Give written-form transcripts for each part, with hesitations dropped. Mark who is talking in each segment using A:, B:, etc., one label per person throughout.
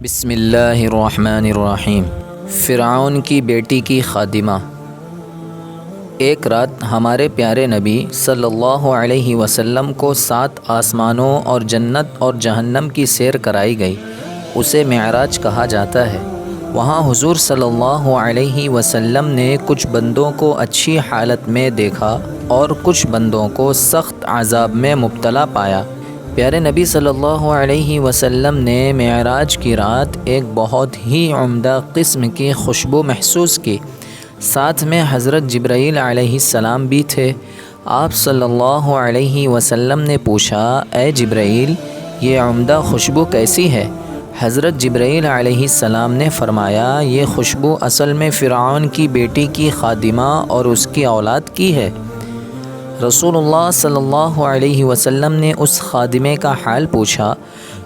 A: بسم اللہ الرحمن الرحیم۔ فرعون کی بیٹی کی خادمہ۔ ایک رات ہمارے پیارے نبی صلی اللہ علیہ وسلم کو 7 آسمانوں اور جنت اور جہنم کی سیر کرائی گئی۔ اسے معراج کہا جاتا ہے۔ وہاں حضور صلی اللہ علیہ وسلم نے کچھ بندوں کو اچھی حالت میں دیکھا اور کچھ بندوں کو سخت عذاب میں مبتلا پایا۔ پیارے نبی صلی اللہ علیہ وسلم نے معراج کی رات ایک بہت ہی عمدہ قسم کی خوشبو محسوس کی۔ ساتھ میں حضرت جبرائیل علیہ السلام بھی تھے۔ آپ صلی اللہ علیہ وسلم نے پوچھا، اے جبرائیل، یہ عمدہ خوشبو کیسی ہے؟ حضرت جبرائیل علیہ السلام نے فرمایا، یہ خوشبو اصل میں فرعون کی بیٹی کی خادمہ اور اس کی اولاد کی ہے۔ رسول اللہ صلی اللہ علیہ وسلم نے اس خادمے کا حال پوچھا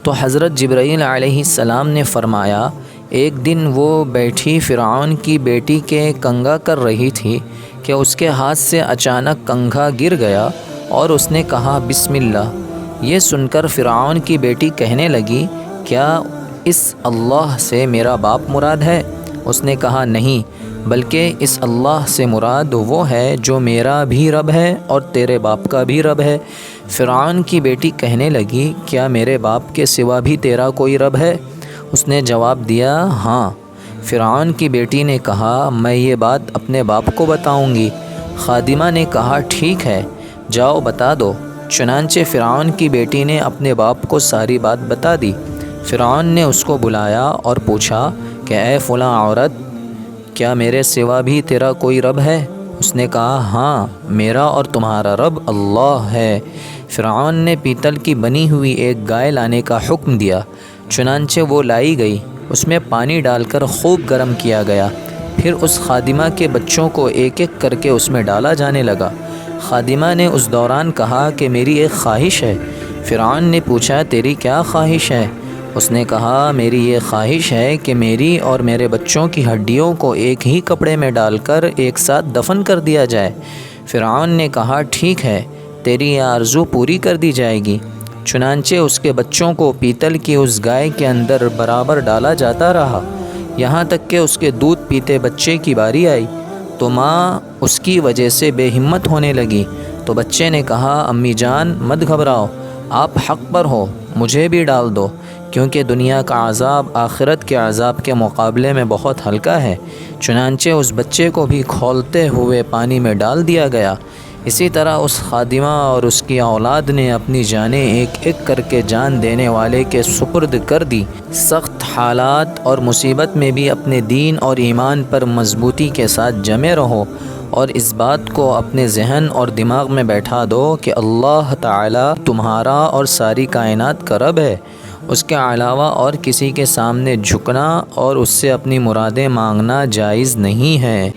A: تو حضرت جبرائیل علیہ السلام نے فرمایا، ایک دن وہ بیٹھی فرعون کی بیٹی کے کنگھا کر رہی تھی کہ اس کے ہاتھ سے اچانک کنگھا گر گیا اور اس نے کہا بسم اللہ۔ یہ سن کر فرعون کی بیٹی کہنے لگی، کیا اس اللہ سے میرا باپ مراد ہے؟ اس نے کہا نہیں، بلکہ اس اللہ سے مراد وہ ہے جو میرا بھی رب ہے اور تیرے باپ کا بھی رب ہے۔ فرعون کی بیٹی کہنے لگی، کیا میرے باپ کے سوا بھی تیرا کوئی رب ہے؟ اس نے جواب دیا، ہاں۔ فرعون کی بیٹی نے کہا، میں یہ بات اپنے باپ کو بتاؤں گی۔ خادمہ نے کہا، ٹھیک ہے، جاؤ بتا دو۔ چنانچہ فرعون کی بیٹی نے اپنے باپ کو ساری بات بتا دی۔ فرعون نے اس کو بلایا اور پوچھا کہ اے فلاں عورت، کیا میرے سوا بھی تیرا کوئی رب ہے؟ اس نے کہا، ہاں، میرا اور تمہارا رب اللہ ہے۔ فرعون نے پیتل کی بنی ہوئی ایک گائے لانے کا حکم دیا۔ چنانچہ وہ لائی گئی، اس میں پانی ڈال کر خوب گرم کیا گیا۔ پھر اس خادمہ کے بچوں کو ایک ایک کر کے اس میں ڈالا جانے لگا۔ خادمہ نے اس دوران کہا کہ میری ایک خواہش ہے۔ فرعون نے پوچھا، تیری کیا خواہش ہے؟ اس نے کہا، میری یہ خواہش ہے کہ میری اور میرے بچوں کی ہڈیوں کو ایک ہی کپڑے میں ڈال کر ایک ساتھ دفن کر دیا جائے۔ فرعون نے کہا، ٹھیک ہے، تیری یہ آرزو پوری کر دی جائے گی۔ چنانچہ اس کے بچوں کو پیتل کی اس گائے کے اندر برابر ڈالا جاتا رہا، یہاں تک کہ اس کے دودھ پیتے بچے کی باری آئی تو ماں اس کی وجہ سے بے ہمت ہونے لگی۔ تو بچے نے کہا، امی جان مت گھبراؤ، آپ حق پر ہو، مجھے بھی ڈال دو، کیونکہ دنیا کا عذاب آخرت کے عذاب کے مقابلے میں بہت ہلکا ہے۔ چنانچہ اس بچے کو بھی کھولتے ہوئے پانی میں ڈال دیا گیا۔ اسی طرح اس خادمہ اور اس کی اولاد نے اپنی جانیں ایک ایک کر کے جان دینے والے کے سپرد کر دی۔ سخت حالات اور مصیبت میں بھی اپنے دین اور ایمان پر مضبوطی کے ساتھ جمے رہو اور اس بات کو اپنے ذہن اور دماغ میں بیٹھا دو کہ اللہ تعالی تمہارا اور ساری کائنات کا رب ہے۔ اس کے علاوہ اور کسی کے سامنے جھکنا اور اس سے اپنی مرادیں مانگنا جائز نہیں ہے۔